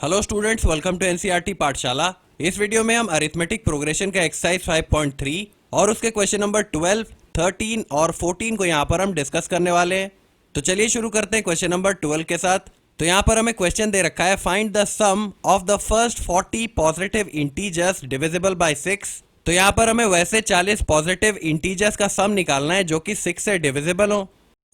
Hello students, welcome to NCERT Pathshala. इस video में हम अरिथमेटिक प्रोग्रेशन का एक्सरसाइज 5.3 और उसके क्वेश्चन नंबर 12, 13 और 14 को यहाँ पर हम डिस्कस करने वाले हैं। तो चलिए शुरू करते हैं क्वेश्चन नंबर 12 के साथ। तो यहाँ पर हमें क्वेश्चन दे रखा है, find the sum of the first 40 positive integers divisible by 6। तो यहाँ पर हमें वैसे 40 पॉजिटिव इंटीजर्स का सम निकालना है जो कि 6 से डिविजिबल हो,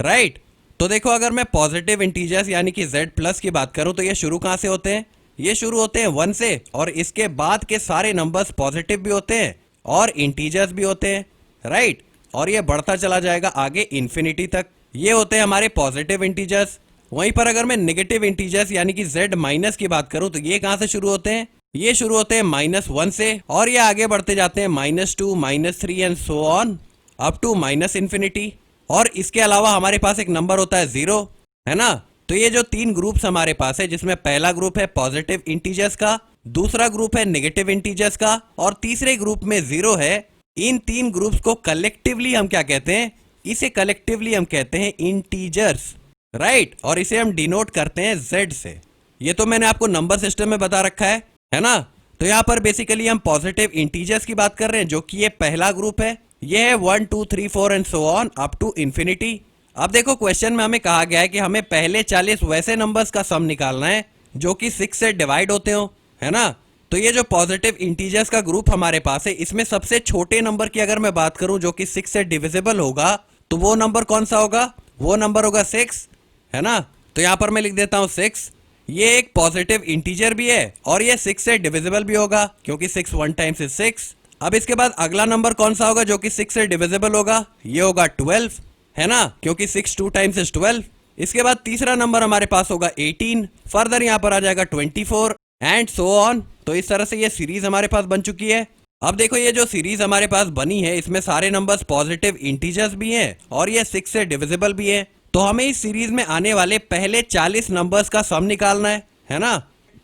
राइट। तो देखो, अगर मैं पॉजिटिव इंटीजर्स यानी कि z प्लस की बात करूं तो ये शुरू कहां से होते हैं? ये शुरू होते हैं 1 से, और इसके बाद के सारे नंबर्स पॉजिटिव भी होते हैं और इंटीजर्स भी होते हैं, राइट। और ये बढ़ता चला जाएगा आगे इन्फिनिटी तक। ये होते हैं हमारे पॉजिटिव इंटीजर्स। वहीं पर अगर मैं नेगेटिव इंटीजर्स यानी कि z माइनस की बात करूं तो ये कहां से शुरू होते हैं? ये शुरू होते हैं -1 से, और ये आगे बढ़ते जाते हैं -2, -3 and so on up to -infinity. और इसके अलावा हमारे पास एक नंबर होता है 0, है ना। तो ये जो 3 ग्रुप्स हमारे पास है, जिसमें पहला ग्रुप है पॉजिटिव इंटीजर्स का, दूसरा ग्रुप है नेगेटिव इंटीजर्स का, और तीसरे ग्रुप में 0 है। इन 3 ग्रुप्स को कलेक्टिवली हम क्या कहते हैं? इसे कलेक्टिवली हम कहते हैं इंटीजर्स, राइट। और इसे हम डिनोट करते हैं z से। ये तो मैंने आपको नंबर सिस्टम में बता रखा है ना। तो यहाँ पर बेसिकली हम पॉजिटिव इंटीजर्स की बात कर रहे हैं, जो कि ये पहला ग्रुप है। ये है 1, 2, 3, 4 and so on up to infinity. अब देखो, क्वेश्चन में हमें कहा गया है कि हमें पहले 40 वैसे नंबर्स का सम निकालना है जो कि 6 से डिवाइड होते हो, है ना। तो ये जो पॉजिटिव इंटीजर्स का ग्रुप हमारे पास है, इसमें सबसे छोटे नंबर की अगर मैं बात करूं जो कि 6 से डिविजिबल होगा, तो वो नंबर कौन सा होगा? वो नंबर होगा 6, है ना। तो यहाँ पर मैं लिख देता हूँ 6। ये एक पॉजिटिव इंटीजर भी है और ये 6 से डिविजिबल भी होगा, क्योंकि 6 1 टाइम्स इज 6। अब इसके बाद अगला नंबर कौन सा होगा जो कि 6 से डिविजिबल होगा? ये होगा 12, है ना, क्योंकि 6 2 टाइम्स इज 12। इसके बाद तीसरा नंबर हमारे पास होगा 18, फर्दर यहाँ पर आ जाएगा 24 एंड सो ऑन। तो इस तरह से ये सीरीज हमारे पास बन चुकी है। अब देखो, ये जो सीरीज हमारे पास बनी है, इसमें सारे नंबर्स पॉजिटिव इंटीजर्स भी हैं और ये 6 से डिविजिबल भी है। तो हमें इस सीरीज में आने वाले पहले 40 नंबर्स का सम निकालना है ना।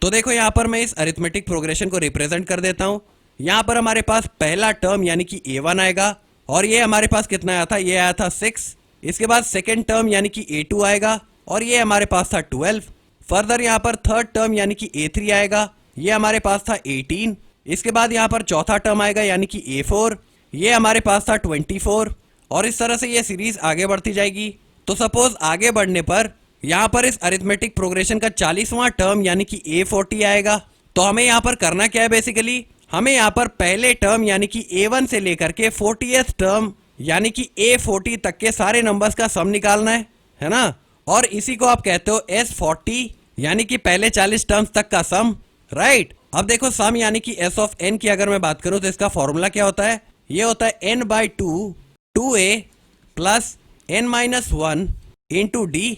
तो देखो, यहाँ पर मैं इस अरिथमेटिक प्रोग्रेशन को रिप्रेजेंट कर देता हूँ। यहाँ पर हमारे पास पहला टर्म यानी कि a1 आएगा, और ये हमारे पास कितना आया था? ये आया था 6। इसके बाद सेकेंड टर्म यानी कि a2 आएगा, और ये हमारे पास था 12। फर्दर यहाँ पर थर्ड टर्म यानी कि a3 आएगा, ये हमारे पास था 18। इसके बाद यहाँ पर चौथा टर्म आएगा यानी कि a4, ये हमारे पास था 24। और इस तरह से ये सीरीज आगे बढ़ती जाएगी। तो सपोज आगे बढ़ने पर यहाँ पर इस अरिथमेटिक प्रोग्रेशन का 40वां टर्म यानी कि a40 आएगा। तो हमें यहाँ पर करना क्या है? बेसिकली हमें यहाँ पर पहले टर्म यानी कि a1 से लेकर के 40th टर्म यानी कि a40 तक के सारे नंबर्स का सम निकालना है ना। और इसी को आप कहते हो s40, यानी कि पहले 40 टर्म्स तक का सम, राइट। अब देखो, सम यानी कि s ऑफ n की अगर मैं बात करूं तो इसका फॉर्मूला क्या होता है? ये होता है n/2 2a plus n-1 into D,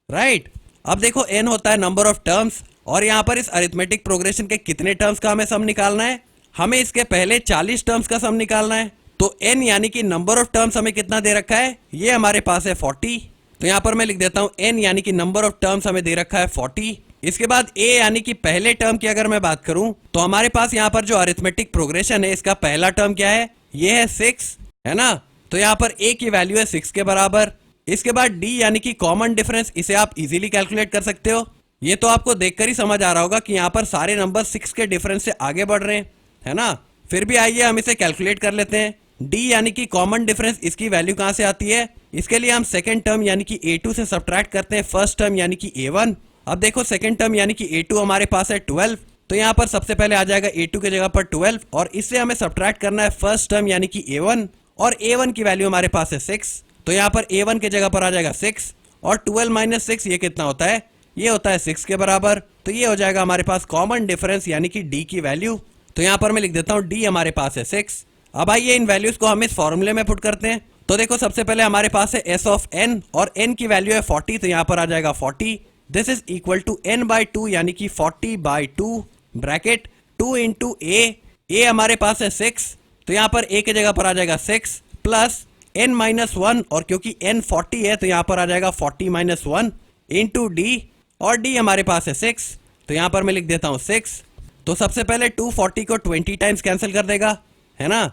right. अब देखो, n होता है नंबर ऑफ टर्म्स, और यहाँ पर इस अरिथमेटिक प्रोग्रेशन के कितने टर्म्स का हमें सम निकालना है? हमें इसके पहले 40 टर्म्स का सम निकालना है। तो n यानी कि नंबर ऑफ टर्म्स हमें कितना दे रखा है? ये हमारे पास है 40। तो यहाँ पर मैं लिख देता हूँ n यानी कि नंबर ऑफ टर्म्स हमें दे रखा है 40। इसके बाद a यानी कि पहले टर्म की अगर मैं बात करूं तो हमारे पास यहाँ पर जो अरिथमेटिक प्रोग्रेशन है, इसका पहला टर्म क्या है? ये है 6, है ना। तो यहाँ पर a की वैल्यू है 6 के बराबर। इसके बाद d यानी कि कॉमन डिफरेंस, इसे आप इजीली कैलकुलेट कर सकते हो। ये तो आपको देखकर ही समझ आ रहा होगा कि यहाँ पर सारे नंबर 6 के डिफरेंस से आगे बढ़ रहे हैं, है ना। फिर भी आइए हम इसे कैलकुलेट कर लेते हैं। d यानी कि कॉमन डिफरेंस, इसकी वैल्यू कहाँ से आती है? इसके लिए हम सेकंड टर्म यानी कि a2 से सब्ट्रैक्ट करते हैं फर्स्ट टर्म यानी कि a1। अब देखो, सेकंड टर्म यानी कि a2 हमारे पास है 12, तो यहाँ पर सबसे पहले आ जाएगा a2 की जगह पर 12, और इससे हमें सब्ट्रैक्ट करना है फर्स्ट टर्म यानी कि a1, और a1 की वैल्यू हमारे पास है 6। तो यहाँ पर a1 की जगह पर आ जाएगा 6, और 12 - 6 ये कितना होता है? ये होता है 6 के बराबर। तो ये हो जाएगा हमारे पास कॉमन डिफरेंस यानी कि d की वैल्यू। तो यहाँ पर मैं लिख देता हूँ d हमारे पास है 6। अब आइए इन वैल्यूज को हम इस फॉर्मूले में पुट करते हैं। तो देखो, सबसे पहले हमारे पास है s ऑफ n, और n की वैल्यू है 40, तो यहाँ पर आ जाएगा 40। This is equal to n/2 यानी कि 40/2 ब्रैकेट 2 इंटू a हमारे पास है 6, तो यहाँ पर a की जगह पर आ जाएगा 6 प्लस n-1, और क्योंकि n 40 है तो यहाँ पर आ जाएगा 40 - 1 इंटू d, और d हमारे पास है 6, तो यहाँ पर मैं लिख देता हूँ 6। तो सबसे पहले 240 को 20 टाइम्स कैंसिल कर देगा, है ना।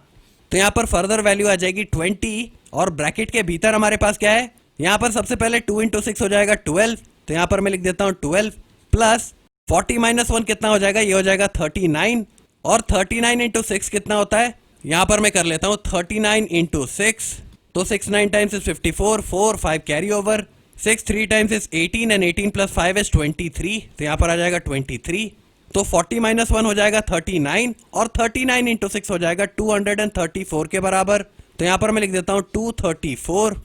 तो यहाँ पर फर्दर वैल्यू आ जाएगी 20, और ब्रैकेट के भीतर हमारे पास क्या है? यहाँ पर सबसे पहले 2 इंटू 6 हो जाएगा 12, तो यहाँ पर मैं लिख देता हूँ 12 प्लस 40 माइनस 1 कितना हो जाएगा, ये हो जाएगा 39, और 39 इंटू 6 कितना होता है, यहाँ पर मैं कर लेता हूँ 39 इंटू 6, तो 6 9 times is 54, 4 5 carry over, 6 3 times is 18 and 18 plus 5 is 23, तो यहाँ पर आ जाएगा 23, तो 40 माइनस 1 हो जाएगा 39, और 39 इंटू 6 हो जाएगा 234 के बराबर, तो यहाँ पर मैं लिख देता हूँ 234।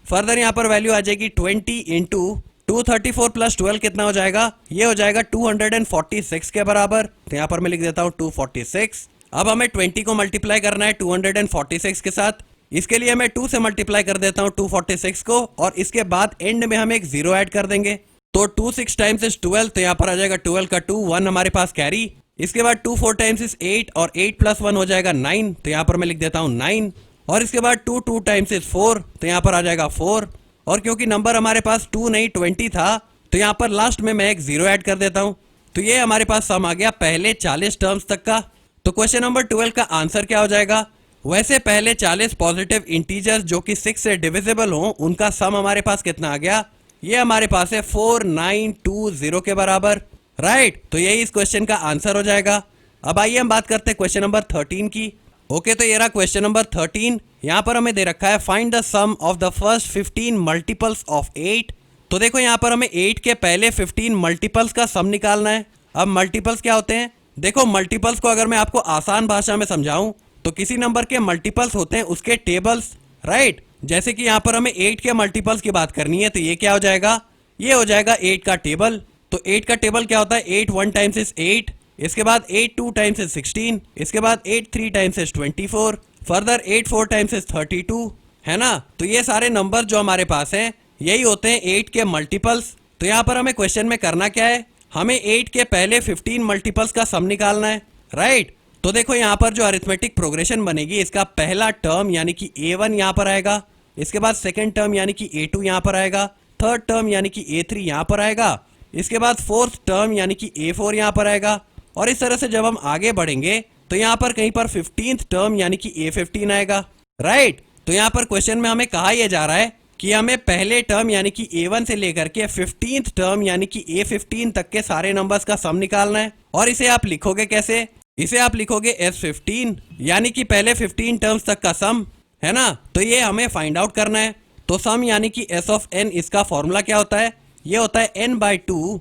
फर्दर यहाँ पर वैल्यू आ जाएगी 20 इंटू 234 प्लस 12 कितना हो जाएगा, ये हो जाएगा 246 के बराबर, तो यहाँ पर मैं लिख देता हूँ 246। अब हमें 20 को मल्टीप्लाई करना है 246 के साथ, इसके लिए मैं 2 से मल्टीप्लाई कर देता हूँ 246 को, और इसके बाद एंड में हम एक 0 ऐड कर देंगे, तो 2 6 टाइम्स इज 12, तो यहाँ पर आ जाएगा 12 का 2, 1 हमारे पास कैरी, इसके बाद 2 4 टाइम्स इज 8, और 8 प्लस 1 हो जाएगा 9, तो यहाँ पर मैं लिख देता हूँ 9, और इसके बाद 2 2 टाइम्स इज 4, तो यहाँ पर आ जाएगा 4, और क्योंकि नंबर हमारे पास 2 नहीं 20 था, तो यहाँ पर लास्ट में मैं एक 0 ऐड कर देता हूँ, तो ये हमारे पास सम आ गया पहले 40 टर्म्स तक का। तो क्वेश्चन नंबर 12 का आंसर क्या हो जाएगा, वैसे पहले 40 पॉजिटिव इंटीजर्स जो कि 6 से डिविजिबल हों उनका सम हमारे पास कितना आ गया, ये हमारे पास है 4920 के बराबर, राइट। तो यही इस क्वेश्चन का आंसर हो जाएगा। अब आइए हम बात करते हैं क्वेश्चन नंबर 13 की। ओके, तो ये रहा क्वेश्चन नंबर 13। यहाँ पर हमें दे रखा है find the sum of the first 15 multiples of 8। तो देखो यहाँ पर हमें 8 के पहले 15 मल्टीपल्स का सम निकालना है। अब मल्टीपल्स क्या होते हैं, देखो मल्टीपल्स को अगर मैं आपको आसान भाषा में समझाऊं तो किसी नंबर के मल्टीपल्स होते हैं उसके टेबल्स, राइट। जैसे कि यहाँ पर हमें 8 के मल्टीपल्स की बात करनी है, तो ये क्या हो जाएगा, ये हो जाएगा 8 का टेबल। तो 8 का टेबल क्या होता है, 8 1 टाइम्स इज 8, इसके बाद 8 2 टाइम्स इज 16, इसके बाद 8 3 times is 24, further 8 4 times is 32, है ना। तो ये सारे नंबर जो हमारे पास हैं यही होते हैं 8 के मल्टीपल्स। तो यहाँ पर हमें क्वेश्चन में करना क्या है, हमें 8 के पहले 15 मल्टीपल्स का सम निकालना है, राइट। तो देखो यहाँ पर जो अरिथमेटिक प्रोग्रेशन बनेगी, इसका पहला टर्म यानी कि A1 यहाँ पर आएगा, इसके बाद सेकेंड टर्म यानी कि A2 यहाँ पर आएगा, थर्ड टर्म यानी कि A3 यहाँ पर आएगा, इसके बाद फोर्थ टर्म यानी कि A4 यहाँ पर आएगा, और इस तरह से जब हम आगे बढ़ेंगे तो यहाँ पर कहीं पर 15th टर्म यानी कि A15 आएगा, राइट। तो यहाँ पर क्वेश्चन में हमें कहा यह जा रहा है कि हमें पहले टर्म यानी कि A1 से लेकर के 15th टर्म यानी कि A15 तक के सारे नंबर्स का सम निकालना है। और इसे आप लिखोगे कैसे, इसे आप लिखोगे S15 यानी कि पहले 15 टर्म्स तक का सम, है ना। तो ये हमें फाइंड आउट करना है। तो सम यानी कि S ऑफ n, इसका फॉर्मूला क्या होता है, ये होता है n/2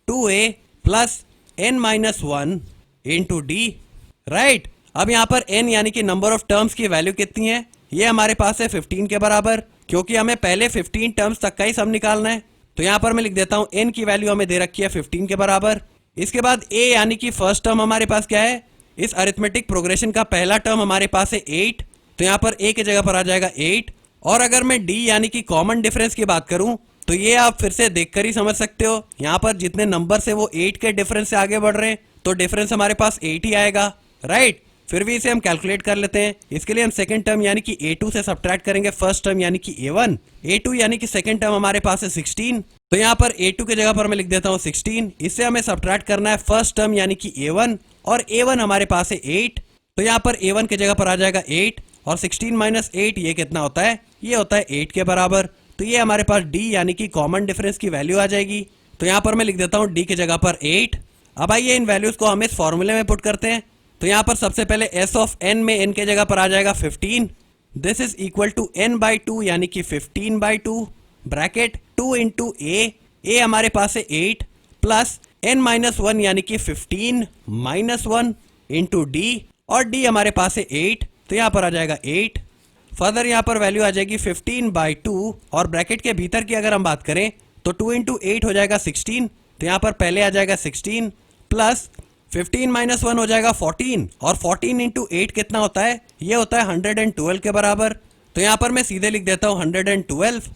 2a plus n-1 into D, right. अब यहाँ पर n यानी कि नंबर ऑफ टर्म्स की वैल्यू कितनी है, ये हमारे पास है 15 के बराबर, क्योंकि हमें पहले 15 टर्म्स तक का ही सम निकालना है। तो यहाँ पर मैं लिख देता हूँ n की वैल्यू हमें दे रखी है 15 के बराबर। इसके बाद a यानी कि फर्स्ट टर्म हमारे पास क्या है, इस अरिथमेटिक प्रोग्रेशन का पहला टर्म हमारे पास है 8, तो यहाँ पर a की जगह पर आ जाएगा 8। और अगर मैं d यानी कि कॉमन डिफरेंस की बात करूं तो ये आप फिर से देखकर ही समझ सकते हो, यहाँ पर जितने नंबर से वो 8 के डिफरेंस से आगे बढ़ रहे हैं तो डिफरेंस हमारे पास 8 ही आएगा, राइट। फिर भी इसे हम कैलकुलेट कर लेते हैं। इसके लिए हम सेकंड टर्म यानी कि A2 से सब्ट्रैक्ट करेंगे फर्स्ट टर्म यानी कि A1। A2 यानी कि सेकंड टर्म हमारे पास है 16, तो यहाँ पर A2 की जगह पर मैं लिख देता हूँ 16। इससे हमें सब्ट्रैक्ट करना है फर्स्ट टर्म यानी कि A1, और A1 हमारे पास है 8, तो यहाँ पर A1 की जगह पर आ जाएगा 8, और 16 माइनस 8 ये कितना होता है, ये होता है 8 के बराबर। तो ये हमारे पास D यानी कि कॉमन डिफरेंस की वैल्यू आ जाएगी। तो यहाँ पर मैं लिख देता हूँ D की जगह पर 8। अब आइए इन वैल्यूज को हम इस फॉर्मूले में पुट करते हैं। तो यहाँ पर सबसे पहले S ऑफ n में n के जगह पर आ जाएगा 15, this is equal to n/2 यानी कि 15/2 ब्रैकेट 2 इंटू a हमारे पास है 8 प्लस n-1 यानी कि 15 माइनस 1 इंटू d, और d हमारे पास है 8, तो यहाँ पर आ जाएगा 8। फर्दर यहाँ पर वैल्यू आ जाएगी 15/2, और ब्रैकेट के भीतर की अगर हम बात करें तो 2 इंटू 8 हो जाएगा 16, तो यहाँ पर पहले आ जाएगा 16 प्लस 15 माइनस 1 हो जाएगा 14, और 14 इंटू 8 कितना होता है, ये होता है 112 के बराबर। तो यहाँ पर मैं सीधे लिख देता हूँ 112,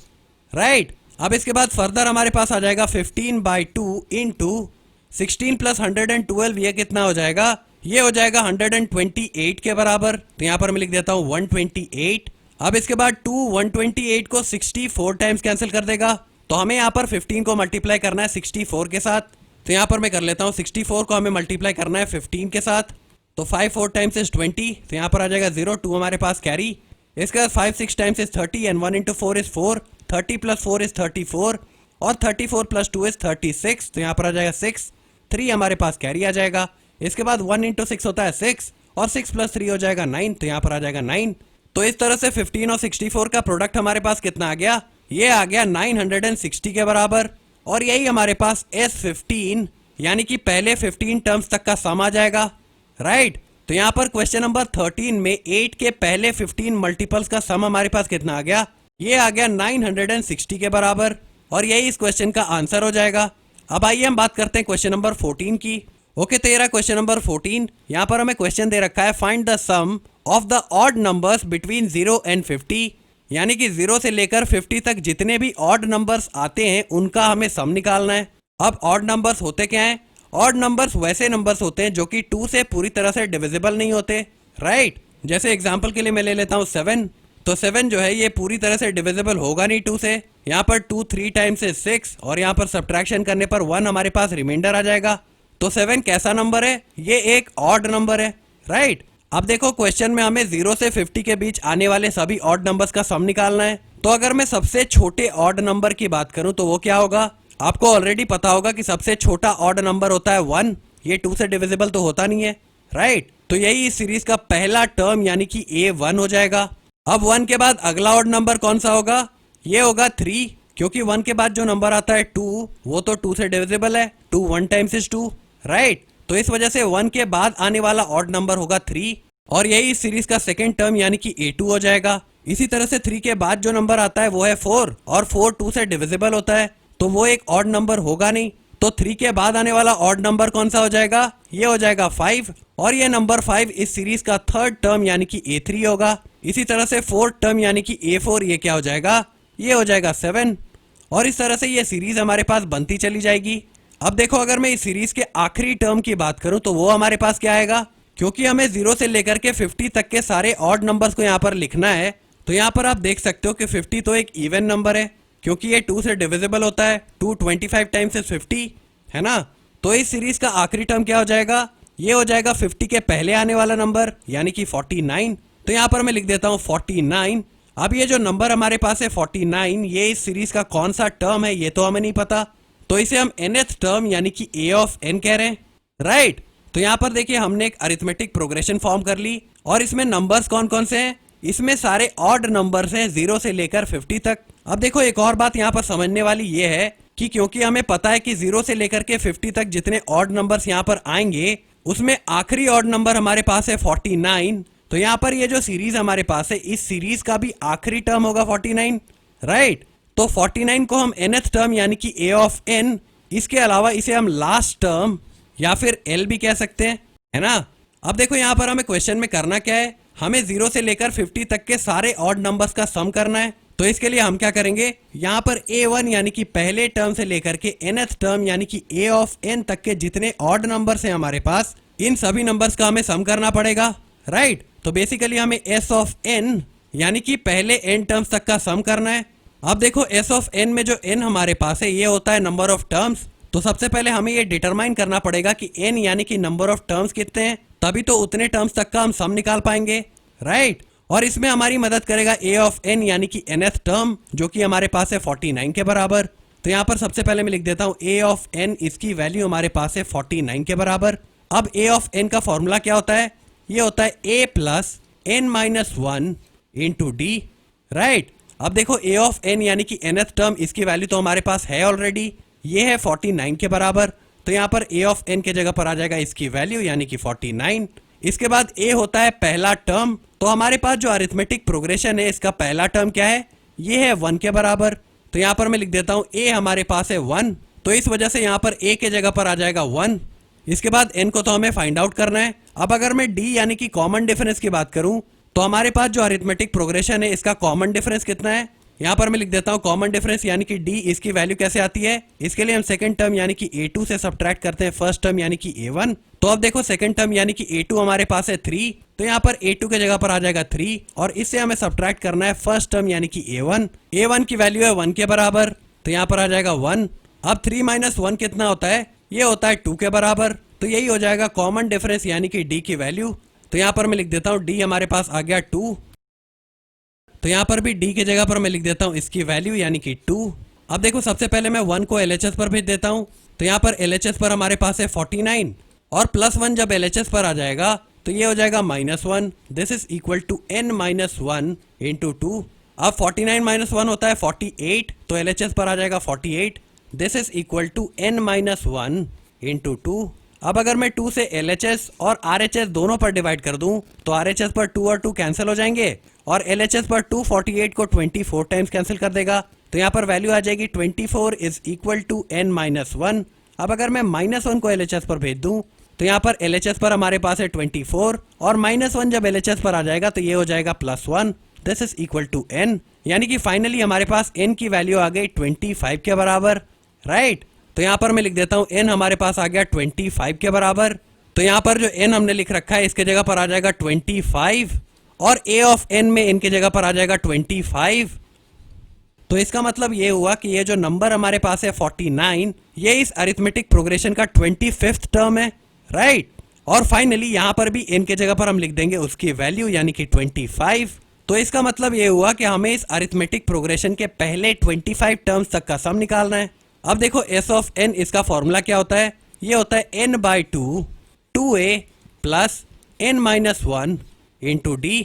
राइट। अब इसके बाद फर्दर हमारे पास आ जाएगा 15/2 इंटू 16 प्लस 112, ये कितना हो जाएगा, ये हो जाएगा 128 के बराबर। तो यहाँ पर मैं लिख देता हूँ 128। अब इसके बाद 128 को 64 टाइम्स कैंसिल कर देगा, तो हमें यहाँ पर 15 को मल्टीप्लाई करना है 64 के साथ। तो यहाँ पर मैं कर लेता हूँ 64 को हमें मल्टीप्लाई करना है 15 के साथ, तो 5 4 टाइम्स इज 20, तो यहाँ पर आ जाएगा 0, 2 हमारे पास कैरी। इसके बाद 5 6 times is 30 and 1 into 4 is 4, 30 plus 4 is 34, और 34 प्लस 2 इज 36, तो यहाँ पर आ जाएगा 6। 3 हमारे पास कैरी आ जाएगा। इसके बाद 1 इंटू 6 होता है 6 और 6 प्लस 3 हो जाएगा 9, तो यहाँ पर आ जाएगा 9। तो इस तरह से 15 और 64 का प्रोडक्ट हमारे पास कितना आ गया, ये आ गया 960 के बराबर। और यही हमारे पास S15 यानी कि पहले 15 टर्म्स तक का सम आ जाएगा, राइट। तो यहाँ पर क्वेश्चन नंबर 13 में 8 के पहले 15 मल्टीपल्स का सम हमारे पास कितना आ गया, ये आ गया 960 के बराबर। और यही इस क्वेश्चन का आंसर हो जाएगा। अब आइए हम बात करते हैं क्वेश्चन नंबर 14 की। ओके, तो ये रहा क्वेश्चन नंबर 14। यहाँ पर हमें क्वेश्चन दे रखा है find the sum of the odd numbers between 0 and 50, यानी कि 0 से लेकर 50 तक जितने भी ऑड नंबर्स आते हैं उनका हमें सम निकालना है। अब ऑड नंबर्स होते क्या हैं? ऑड नंबर्स वैसे नंबर्स होते हैं जो कि 2 से पूरी तरह से डिविजिबल नहीं होते, राइट। जैसे एग्जांपल के लिए मैं ले लेता हूँ 7। तो 7 जो है ये पूरी तरह से डिविजिबल होगा नहीं 2 से। यहाँ पर 2 3 टाइम्स से 6 और यहाँ पर सब्ट्रैक्शन करने पर 1 हमारे पास रिमाइंडर आ जाएगा। तो 7 कैसा नंबर है? ये एक ऑड नंबर है, राइट। अब देखो क्वेश्चन में हमें 0 से 50 के बीच आने वाले सभी ऑड नंबर्स का सम निकालना है। तो अगर मैं सबसे छोटे ऑड नंबर की बात करूं तो वो क्या होगा? आपको ऑलरेडी पता होगा कि सबसे छोटा ऑड नंबर होता है 1। ये 2 से डिविजिबल तो होता नहीं है, राइट। तो यही इस सीरीज का पहला टर्म यानी कि A1 हो जाएगा। अब 1 के बाद अगला ऑड नंबर कौन सा होगा? ये होगा 3, क्योंकि 1 के बाद जो नंबर आता है 2 वो तो 2 से डिविजिबल है। 2 1 टाइम्स इज 2, राइट। तो इस वजह से 1 के बाद आने वाला ऑड नंबर होगा 3 और यही इस सीरीज का सेकंड टर्म यानी कि A2 हो जाएगा। इसी तरह से 3 के बाद जो नंबर आता है वो है 4 और 4 2 से डिविजिबल होता है, तो वो एक ऑड नंबर होगा नहीं। तो 3 के बाद आने वाला ऑड नंबर कौन सा हो जाएगा? ये हो जाएगा 5 और ये नंबर 5 इस सीरीज का थर्ड टर्म यानी कि A3 होगा। इसी तरह से फोर्थ टर्म यानी कि A4 ये क्या हो जाएगा? ये हो जाएगा 7 और इस तरह से ये सीरीज हमारे पास बनती चली जाएगी। अब देखो अगर मैं इस सीरीज के आखिरी टर्म की बात करूं तो वो हमारे पास क्या आएगा? क्योंकि हमें 0 से लेकर के 50 तक के सारे ऑड नंबर्स को यहाँ पर लिखना है, तो यहाँ पर आप देख सकते हो कि 50 तो एक इवन नंबर है क्योंकि ये 2 से डिविजिबल होता है। 2 25 टाइम्स इज 50 है ना। तो इस सीरीज का आखिरी टर्म क्या हो जाएगा? ये हो जाएगा 50 के पहले आने वाला नंबर यानी कि 49। तो यहाँ पर मैं लिख देता हूँ 49। अब ये जो नंबर हमारे पास है 49, ये इस सीरीज का कौन सा टर्म है ये तो हमें नहीं पता, तो इसे हम nth टर्म यानी कि A ऑफ n कह रहे हैं, राइट। तो यहाँ पर देखिए हमने एक अरिथमेटिक प्रोग्रेशन फॉर्म कर ली और इसमें नंबर्स कौन कौन से हैं? इसमें सारे ऑड नंबर्स हैं 0 से लेकर 50 तक। अब देखो एक और बात यहाँ पर समझने वाली ये है कि क्योंकि हमें पता है कि 0 से लेकर के 50 तक जितने ऑड नंबर्स यहाँ पर आएंगे उसमें आखिरी ऑड नंबर हमारे पास है 49। तो यहाँ पर ये जो सीरीज हमारे पास है इस सीरीज का भी आखिरी टर्म होगा 49, राइट। तो 49 को हम nth टर्म यानी कि A ऑफ n, इसके अलावा इसे हम लास्ट टर्म या फिर L भी कह सकते हैं, है ना। अब देखो यहाँ पर हमें क्वेश्चन में करना क्या है? हमें 0 से लेकर 50 तक के सारे ऑड नंबर्स का सम करना है। तो इसके लिए हम क्या करेंगे? यहाँ पर A1 यानी कि पहले टर्म से लेकर के nth टर्म यानी कि A ऑफ n तक के जितने ऑड नंबर्स हैं हमारे पास, इन सभी नंबर्स का हमें सम करना पड़ेगा, राइट। तो बेसिकली हमें S ऑफ n यानी कि पहले n टर्म्स तक का सम करना है। अब देखो S ऑफ n में जो n हमारे पास है ये होता है नंबर ऑफ टर्म्स। तो सबसे पहले हमें ये डिटरमाइन करना पड़ेगा कि n यानी कि नंबर ऑफ टर्म्स कितने हैं, तभी तो उतने टर्म्स तक का हम सम निकाल पाएंगे, राइट। और इसमें हमारी मदद करेगा A ऑफ n यानी कि nth टर्म जो कि हमारे पास है 49 के बराबर। तो यहाँ पर सबसे पहले मैं लिख देता हूँ A ऑफ n, इसकी वैल्यू हमारे पास है 49 के बराबर। अब A ऑफ n का फॉर्मूला क्या होता है? ये होता है A plus n minus 1 into D, right. अब देखो A ऑफ n यानी कि nth टर्म, इसकी वैल्यू तो हमारे पास है ऑलरेडी, ये है 49 के बराबर। तो यहाँ पर A ऑफ n के जगह पर आ जाएगा इसकी वैल्यू यानी कि 49। इसके बाद A होता है पहला टर्म। तो हमारे पास जो अरिथमेटिक प्रोग्रेशन है इसका पहला टर्म क्या है? ये है 1 के बराबर। तो यहाँ पर मैं लिख देता हूँ A हमारे पास है 1, तो इस वजह से यहाँ पर A के जगह पर आ जाएगा 1। इसके बाद n को तो हमें फाइंड आउट करना है। अब अगर मैं D यानी कि कॉमन डिफरेंस की बात करूं तो हमारे पास जो अरिथमेटिक प्रोग्रेशन है इसका कॉमन डिफरेंस कितना है? यहाँ पर मैं लिख देता हूँ कॉमन डिफरेंस यानी कि D, इसकी वैल्यू कैसे आती है? इसके लिए हम सेकंड टर्म यानी कि A2 से सब्ट्रैक्ट करते हैं फर्स्ट टर्म यानी कि A1। तो अब देखो सेकंड टर्म यानी कि A2 हमारे पास है 3, तो यहाँ पर A2 के जगह पर आ जाएगा 3 और इससे हमें सब्ट्रैक्ट करना है फर्स्ट टर्म यानी कि A1। A1 की वैल्यू है 1 के बराबर, तो यहाँ पर आ जाएगा 1। अब 3 माइनस 1 कितना होता है? ये होता है 2 के बराबर। तो यही हो जाएगा कॉमन डिफरेंस यानी कि D की वैल्यू। तो यहाँ पर मैं लिख देता हूँ D हमारे पास आ गया 2। तो यहाँ पर भी D की जगह पर मैं लिख देता हूँ इसकी वैल्यू यानी कि 2। अब देखो सबसे पहले मैं 1 को LHS पर भेज देता हूँ। तो यहाँ पर LHS पर हमारे पास है 49 और +1 जब LHS पर आ जाएगा तो ये हो जाएगा -1। This is equal to n-1 into 2। अब 49 - 1 होता है 48, तो LHS पर आ जाएगा 48। This is equal to n-1 into 2। अब अगर मैं 2 से LHS और RHS दोनों पर डिवाइड कर दूं तो RHS पर 2 और 2 कैंसिल हो जाएंगे और LHS पर 2 48 को 24 टाइम्स कैंसिल कर देगा। तो यहाँ पर वैल्यू आ जाएगी 24 इज इक्वल टू n-1। अब अगर मैं -1 को LHS पर भेज दूं तो यहाँ पर LHS पर हमारे पास है 24 और -1 जब LHS पर आ जाएगा तो ये हो जाएगा +1। This is equal to n, यानी कि फाइनली हमारे पास n की वैल्यू आ गई 25 के बराबर, राइट। तो यहाँ पर मैं लिख देता हूँ n हमारे पास आ गया 25 के बराबर। तो यहाँ पर जो n हमने लिख रखा है इसके जगह पर आ जाएगा 25 और a ऑफ n में n की जगह पर आ जाएगा 25। तो इसका मतलब ये हुआ कि ये जो नंबर हमारे पास है 49, ये इस अरिथमेटिक प्रोग्रेशन का 25th टर्म है, राइट। और फाइनली यहाँ पर भी n के जगह पर हम लिख देंगे उसकी वैल्यू यानी कि 25। तो इसका मतलब ये हुआ कि हमें इस अरिथमेटिक प्रोग्रेशन के पहले 25 टर्म्स तक का सम निकालना है। अब देखो s ऑफ n इसका फॉर्मूला क्या होता है, ये होता है n/2 2a plus n-1 into d,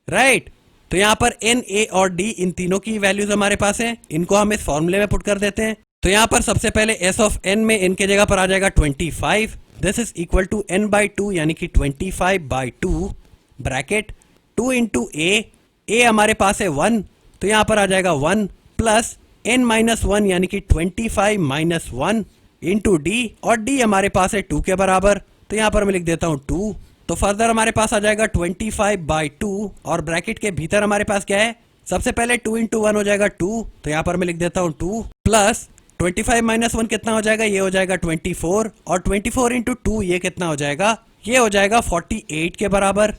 right. तो यहाँ पर n, a और d इन तीनों की वैल्यूज हमारे पास हैं, इनको हम इस फॉर्मूले में पुट कर देते हैं। तो यहाँ पर सबसे पहले s ऑफ n में n के जगह पर आ जाएगा 25। This is equal to n/2 यानी कि 25/2 ब्रैकेट 2 इंटू a हमारे पास है 1, तो यहाँ पर आ जाएगा 1 प्लस n-1 यानी कि 25 - 1 इंटू d, और d हमारे पास है 2 के बराबर, तो यहाँ पर मैं लिख देता हूँ 2। तो फर्दर हमारे पास आ जाएगा 25/2 और ब्रैकेट के भीतर हमारे पास क्या है, सबसे पहले 2 इंटू 1 हो जाएगा 2, तो यहाँ पर मैं लिख देता हूँ 2 प्लस 25 - 1 कितना हो जाएगा, ये हो जाएगा 24 और 24 इंटू 2 ये कितना हो जाएगा, ये हो जाएगा 48 के बराबर,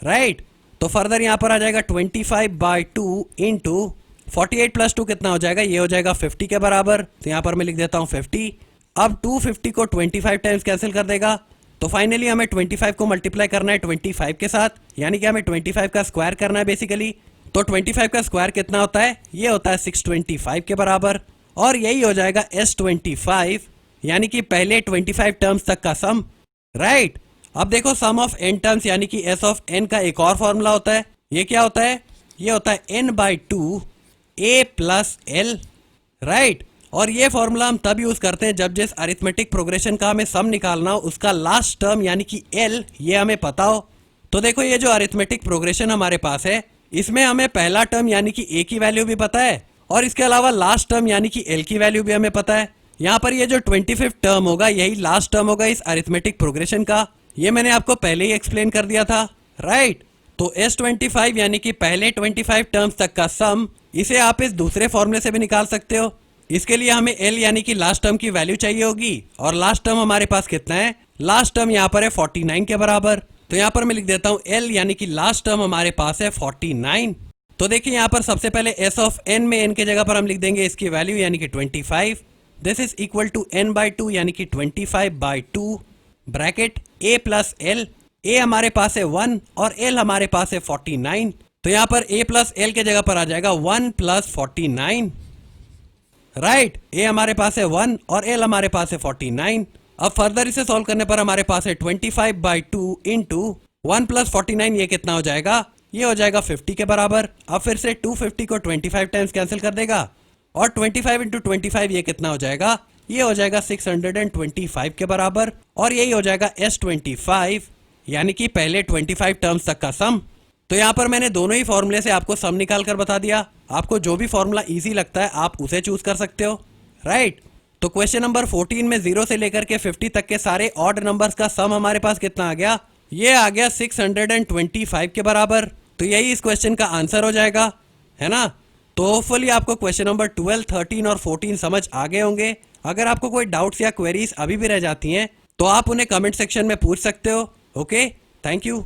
राइट। तो फर्दर यहाँ पर आ जाएगा 25/2 इंटू 48 प्लस 2 कितना हो जाएगा, ये हो जाएगा 50 के बराबर, तो यहाँ पर मैं लिख देता हूँ 50। अब 250 को 25 टाइम्स कैंसिल कर देगा, तो फाइनली हमें 25 को मल्टीप्लाई करना है 25 के साथ, यानी कि हमें 25 का स्क्वायर करना है बेसिकली। तो 25 का स्क्वायर कितना होता है, ये होता है 625 के बराबर, और यही हो जाएगा S25 यानी कि पहले 25 टर्म्स तक का सम, राइट। अब देखो सम ऑफ n टर्म्स यानी कि s ऑफ n का एक और फॉर्मूला होता है, ये क्या होता है, ये होता है n/2 a plus l, right. और ये फॉर्मूला हम तब यूज करते हैं जब जिस अरिथमेटिक प्रोग्रेशन का हमें सम निकालना हो उसका लास्ट टर्म यानी कि l ये हमें पता हो। तो देखो ये जो अरिथमेटिक प्रोग्रेशन हमारे पास है इसमें हमें पहला टर्म यानी कि a की वैल्यू भी पता है और इसके अलावा लास्ट टर्म यानी कि l की वैल्यू भी हमें पता है। यहाँ पर ये जो 25th टर्म होगा यही लास्ट टर्म होगा इस अरिथमेटिक प्रोग्रेशन का, ये मैंने आपको पहले ही एक्सप्लेन कर दिया था, राइट। तो S25 यानी कि पहले 25 टर्म्स तक का सम, इसे आप इस दूसरे फॉर्मूले से भी निकाल सकते हो। इसके लिए हमें L यानी कि लास्ट टर्म की वैल्यू चाहिए होगी और लास्ट टर्म हमारे पास कितना है, लास्ट टर्म यहाँ पर है 49 के बराबर। तो यहाँ पर मैं लिख देता हूँ L यानी कि लास्ट टर्म हमारे पास है 49। तो देखिए यहाँ पर सबसे पहले s ऑफ n में n के जगह पर हम लिख देंगे इसकी वैल्यू यानी कि 25। This is equal to n/2 यानी कि 25/2 bracket a plus l, a हमारे पास है 1 और l हमारे पास है 49, तो यहाँ पर a प्लस l के जगह पर आ जाएगा 1 प्लस 49, राइट। a हमारे पास है 1 और l हमारे पास है 49। अब फर्दर इसे सॉल्व करने पर हमारे पास है 25/2 इंटू 1 प्लस 49, ये कितना हो जाएगा, ये हो जाएगा 50 के बराबर। अब फिर से 250 को 25 टाइम्स कैंसिल कर देगा और 25 इंटू 25 ये कितना हो जाएगा, ये हो जाएगा 625 के बराबर, और यही हो जाएगा S25 यानी कि पहले 25 टर्म्स तक का सम। तो यहाँ पर मैंने दोनों ही फॉर्मूले से आपको सम निकाल कर बता दिया, आपको जो भी फॉर्मूला इजी लगता है आप उसे चूज कर सकते हो, राइट। तो क्वेश्चन नंबर 14 में 0 से लेकर के 50 तक के सारे ऑड नंबर्स का सम हमारे पास कितना आ गया, ये आ गया 625 के बराबर। तो यही इस क्वेश्चन का आंसर हो जाएगा, है ना। तो होपफुली आपको क्वेश्चन नंबर 12, 13 और 14 समझ आ गए होंगे। अगर आपको कोई डाउट्स या क्वेरीज अभी भी रह जाती हैं तो आप उन्हें कमेंट सेक्शन में पूछ सकते हो। Okay, thank you.